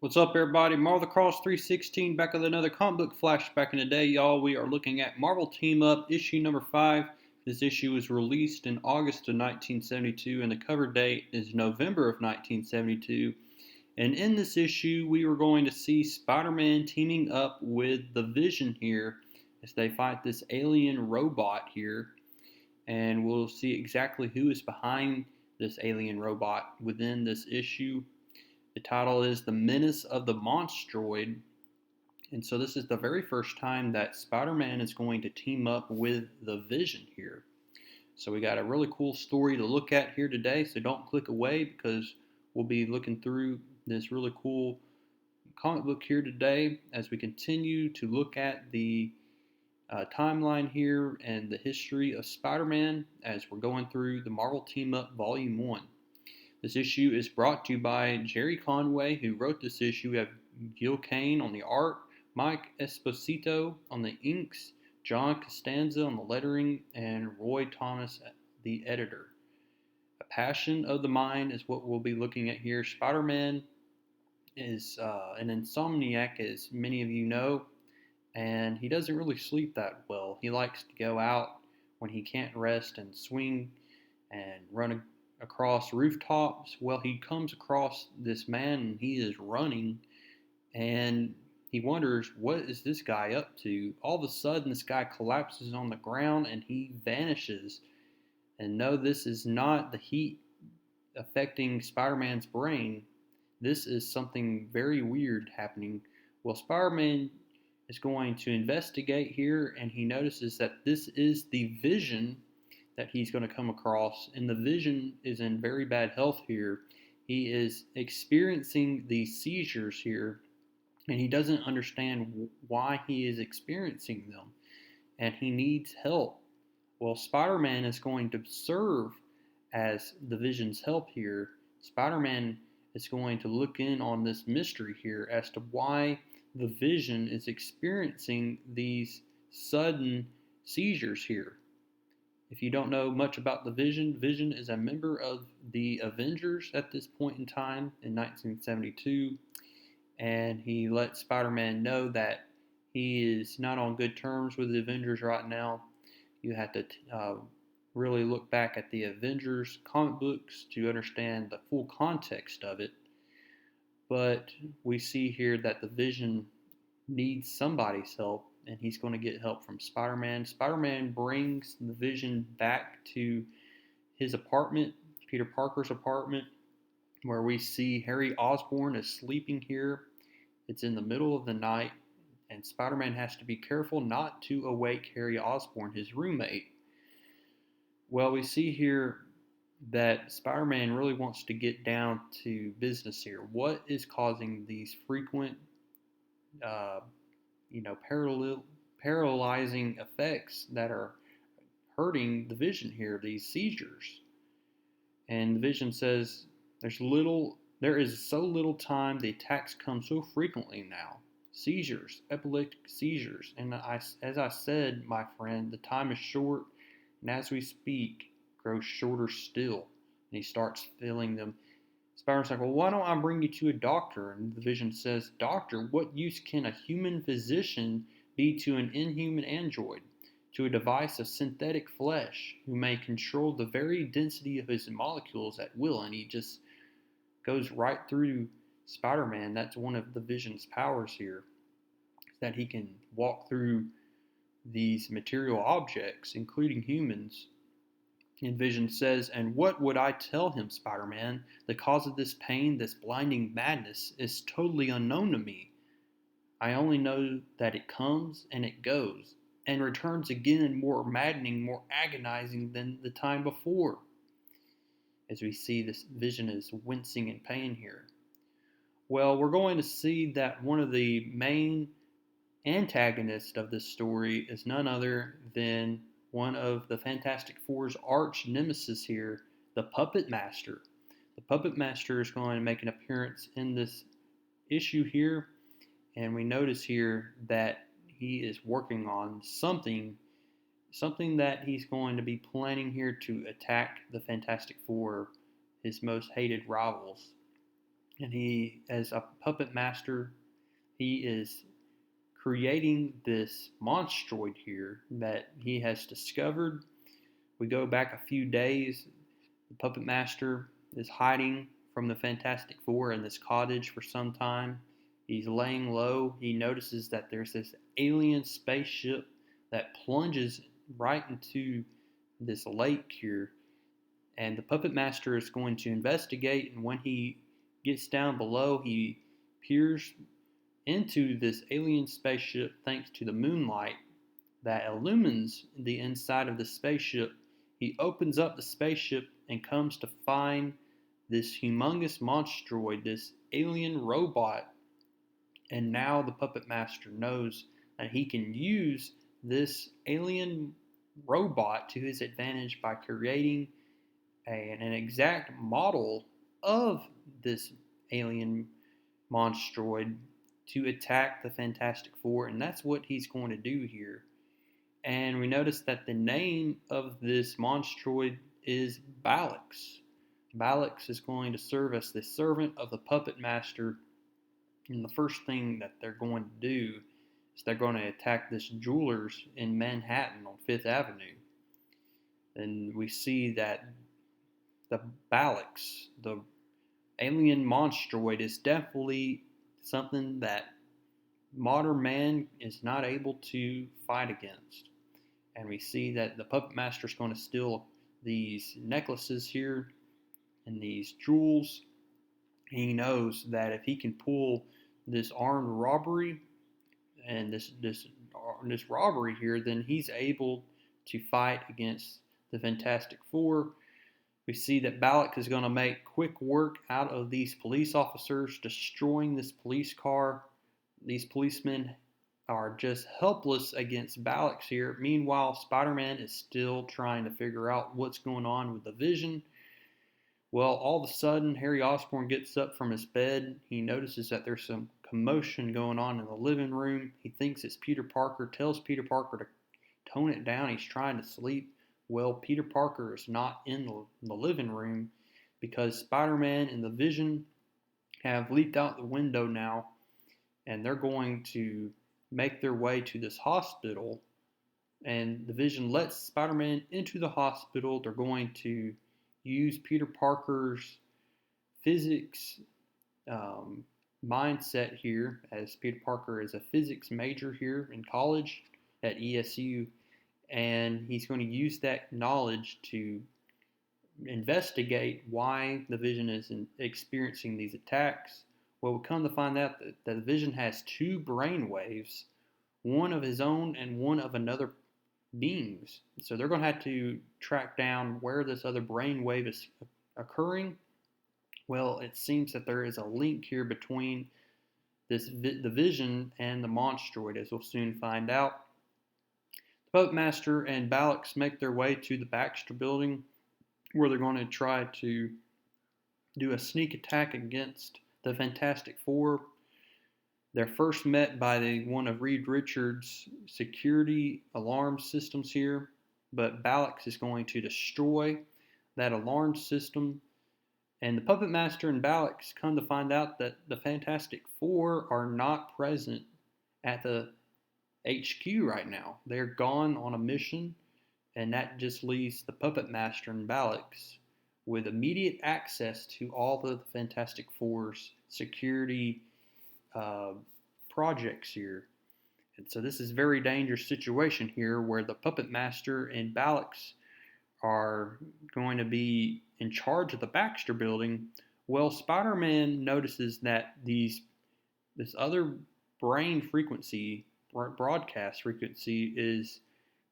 What's up, everybody? Marvel the Cross 316 back with another comic book flashback. In today, y'all, we are looking at Marvel Team Up issue number 5. This issue was released in August of 1972, and the cover date is November of 1972. And in this issue, we are going to see Spider-Man teaming up with the Vision here as they fight this alien robot here. And we'll see exactly who is behind this alien robot within this issue. The title is The Menace of the Monstroid. And so this is the very first time that Spider-Man is going to team up with the Vision here. So we got a really cool story to look at here today. So don't click away because we'll be looking through this really cool comic book here today as we continue to look at the timeline here and the history of Spider-Man as we're going through the Marvel Team Up Volume 1. This issue is brought to you by Jerry Conway, who wrote this issue. We have Gil Kane on the art, Mike Esposito on the inks, John Costanza on the lettering, and Roy Thomas, the editor. A Passion of the Mind is what we'll be looking at here. Spider-Man is an insomniac, as many of you know, and he doesn't really sleep that well. He likes to go out when he can't rest and swing and run across rooftops. Well, he comes across this man and he is running, and he wonders, what is this guy up to? All of a sudden, this guy collapses on the ground and he vanishes. And no, this is not the heat affecting Spider-Man's brain. This is something very weird happening. Well, Spider-Man is going to investigate here, and he notices that this is the Vision that he's going to come across, and the Vision is in very bad health here. He is experiencing these seizures here, and he doesn't understand why he is experiencing them, and he needs help. Well, Spider-Man is going to serve as the Vision's help here. Spider-Man is going to look in on this mystery here as to why the Vision is experiencing these sudden seizures here. If you don't know much about the Vision, Vision is a member of the Avengers at this point in time in 1972, and he lets Spider-Man know that he is not on good terms with the Avengers right now. You have to really look back at the Avengers comic books to understand the full context of it. But we see here that the Vision needs somebody's help, and he's going to get help from Spider-Man. Spider-Man brings the Vision back to his apartment, Peter Parker's apartment, where we see Harry Osborn is sleeping here. It's in the middle of the night, and Spider-Man has to be careful not to awake Harry Osborn, his roommate. Well, we see here that Spider-Man really wants to get down to business here. What is causing these frequent uh, paralyzing effects that are hurting the Vision here, these seizures? And the Vision says, there is so little time, the attacks come so frequently now. Seizures, epileptic seizures. And as I said, my friend, the time is short, and as we speak, grows shorter still. And he starts feeling them. Spider-Man's like, well, why don't I bring you to a doctor? And the Vision says, doctor, what use can a human physician be to an inhuman android, to a device of synthetic flesh, who may control the very density of his molecules at will? And he just goes right through Spider-Man. That's one of the Vision's powers here, that he can walk through these material objects, including humans. And Vision says, and what would I tell him, Spider-Man? The cause of this pain, this blinding madness, is totally unknown to me. I only know that it comes and it goes, and returns again more maddening, more agonizing than the time before. As we see, this Vision is wincing in pain here. Well, we're going to see that one of the main antagonists of this story is none other than one of the Fantastic Four's arch nemesis here, the Puppet Master. The Puppet Master is going to make an appearance in this issue here, and we notice here that he is working on something that he's going to be planning here to attack the Fantastic Four, his most hated rivals. and he, as a puppet master, he is creating this monstroid here that he has discovered. We go back a few days. The puppet master is hiding from the Fantastic Four in this cottage for some time. He's laying low. He notices that there's this alien spaceship that plunges right into this lake here. And the puppet master is going to investigate. And when he gets down below, he peers into this alien spaceship thanks to the moonlight that illumines the inside of the spaceship. He opens up the spaceship and comes to find this humongous monstroid, this alien robot. And now the puppet master knows that he can use this alien robot to his advantage by creating an exact model of this alien monstroid to attack the Fantastic Four, and that's what he's going to do here. And we notice that the name of this monstroid is Ballox. Ballox is going to serve as the servant of the puppet master, and the first thing that they're going to do is they're going to attack this jeweler's in Manhattan on Fifth Avenue. And we see that the Ballox, the alien monstroid, is definitely something that modern man is not able to fight against. And we see that the puppet master is going to steal these necklaces here and these jewels. He knows that if he can pull this armed robbery and this robbery here, then he's able to fight against the Fantastic Four. We see that Balak is going to make quick work out of these police officers, destroying this police car. These policemen are just helpless against Balak here. Meanwhile, Spider-Man is still trying to figure out what's going on with the Vision. Well, all of a sudden, Harry Osborn gets up from his bed. He notices that there's some commotion going on in the living room. He thinks it's Peter Parker, tells Peter Parker to tone it down. He's trying to sleep. Well, Peter Parker is not in the living room because Spider-Man and the Vision have leaped out the window now, and they're going to make their way to this hospital. And the Vision lets Spider-Man into the hospital. They're going to use Peter Parker's physics mindset here, as Peter Parker is a physics major here in college at ESU, and he's going to use that knowledge to investigate why the Vision is experiencing these attacks. Well, we come to find out that the Vision has two brain waves, one of his own and one of another being's. So they're going to have to track down where this other brain wave is occurring. Well, it seems that there is a link here between the Vision and the Monstroid, as we'll soon find out. The Puppet Master and Ballox make their way to the Baxter building, where they're going to try to do a sneak attack against the Fantastic Four. They're first met by one of Reed Richards' security alarm systems here, but Ballox is going to destroy that alarm system. And the Puppet Master and Ballox come to find out that the Fantastic Four are not present at the HQ right now. They're gone on a mission, and that just leaves the Puppet Master and Ballox with immediate access to all the Fantastic Four's security projects here. And so this is a very dangerous situation here where the Puppet Master and Ballox are going to be in charge of the Baxter building. Well, Spider-Man notices that this other brain frequency, broadcast frequency, is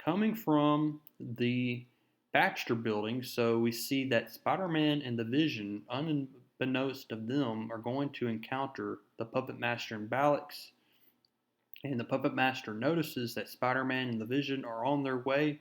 coming from the Baxter building. So we see that Spider-Man and the Vision, unbeknownst of them, are going to encounter the Puppet Master and Ballox. And the Puppet Master notices that Spider-Man and the Vision are on their way.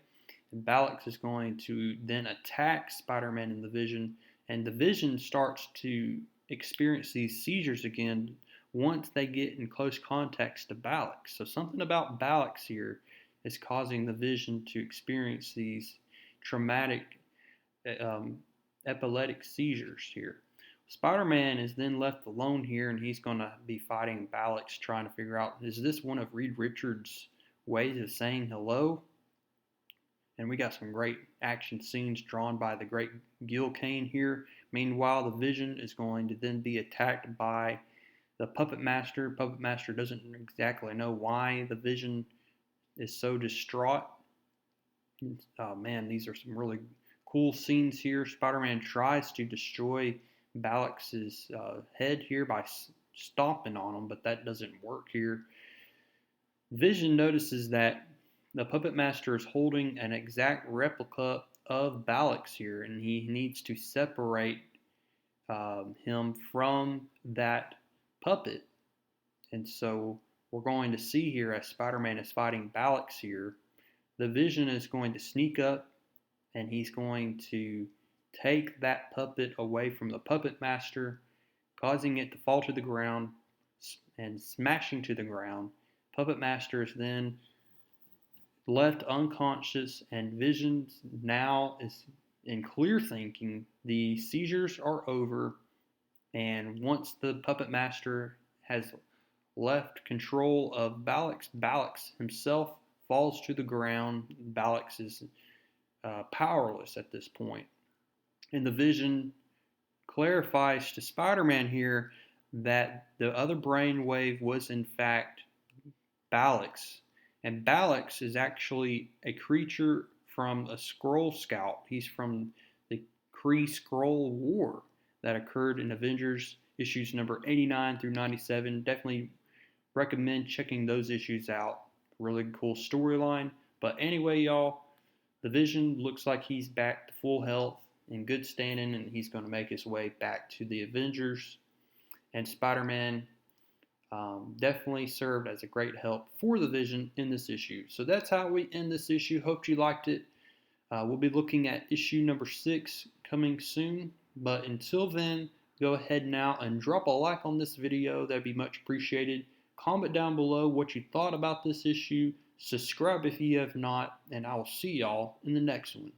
And Ballox is going to then attack Spider-Man and the Vision. And the Vision starts to experience these seizures again once they get in close contact to Ballox. So something about Ballox here is causing the Vision to experience these traumatic epileptic seizures here. Spider-Man is then left alone here, and he's going to be fighting Ballox, trying to figure out, is this one of Reed Richards' ways of saying hello? And we got some great action scenes drawn by the great Gil Kane here. Meanwhile, the Vision is going to then be attacked by the Puppet Master. Puppet Master doesn't exactly know why the Vision is so distraught. Oh man, these are some really cool scenes here. Spider-Man tries to destroy Ballox's head here by stomping on him, but that doesn't work here. Vision notices that the Puppet Master is holding an exact replica of Ballox here, and he needs to separate him from that puppet. And so we're going to see here, as Spider-Man is fighting Ballox here, the Vision is going to sneak up, and he's going to take that puppet away from the Puppet Master, causing it to fall to the ground and smashing to the ground. Puppet Master is then left unconscious, and Vision now is in clear thinking. The seizures are over, and once the Puppet Master has left control of Ballox, Ballox himself falls to the ground. Ballox is powerless at this point. And the Vision clarifies to Spider-Man here that the other brainwave was in fact Ballox. And Ballox is actually a creature from a Skrull scout. He's from the Kree-Skrull War that occurred in Avengers issues number 89 through 97. Definitely recommend checking those issues out. Really cool storyline. But anyway, y'all, the Vision looks like he's back to full health and good standing, and he's going to make his way back to the Avengers. And Spider-Man definitely served as a great help for the Vision in this issue. So that's how we end this issue. Hope you liked it. We'll be looking at issue number 6 coming soon. But until then, go ahead now and drop a like on this video. That'd be much appreciated. Comment down below what you thought about this issue. Subscribe if you have not, and I will see y'all in the next one.